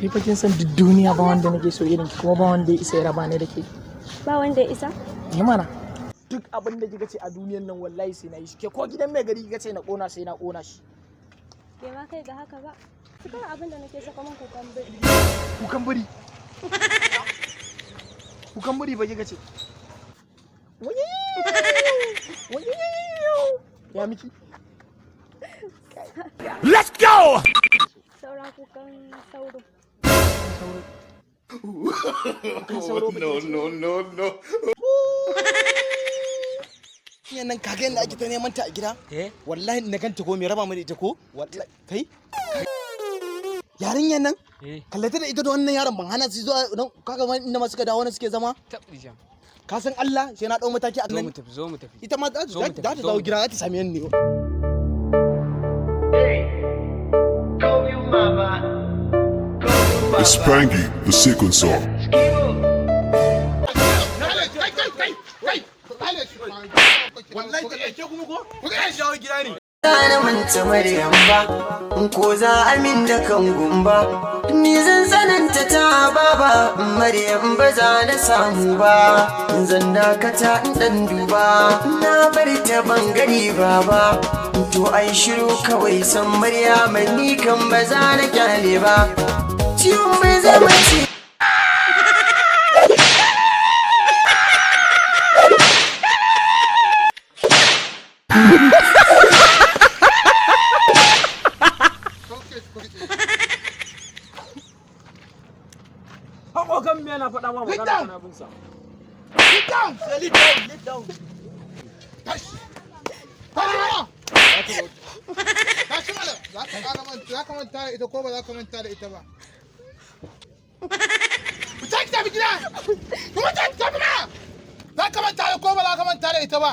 Kai fa kin san duk duniya ba wanda nake so irin ki kuma ba wanda ya isa ya raba ni da ke. Ba wanda ya isa? Ni mana. Duk abin da kika ce a duniyan nan wallahi sai na yi shi. Ke ko gidan mai gari kika ce na kona sai na kona shi. Bai ma kai ga haka ba. Kika abin da nake so kaman kukan biri. Kukan biri. Kukan biri ba kika ce. Ya miki? Let's go! Sauran kukan sauro. No. Yan nan kaga yanda ake ta neman ta a gida? Wallahi na ganta ko me raba mu da ita ko? Wallahi kai? Yarinyan nan? Kallata da ita da wannan yaron ban hana su zuwa nan kaga inda ma suka dawo ne suke zama? Tabbija. Ka san Allah sai na dau mataki a nan. Zo mu tafi. Ita ma za ta dawo gida za ta same ni ne. It's Spanky, the sequencer. Na manta Maryam ba, ko za amin da kan gumba, ni zan tsananta ta baba, Maryam ba za na samu ba, zan dakata in dan duba, na bar ta bangare baba, to ai shiru kawai san Maryam ni kan ba za na kyale ba, ciwon bai zama ci. Hakokan me yana faɗa ma magana kana bin sa. Sit down. Tashi. Tashi mala. Za ka manta da ita ko ba za ka manta da ita ba? Mutai ki tafi gida. Kuma tafi na. Za ka manta da ko ba za ka manta da ita ba?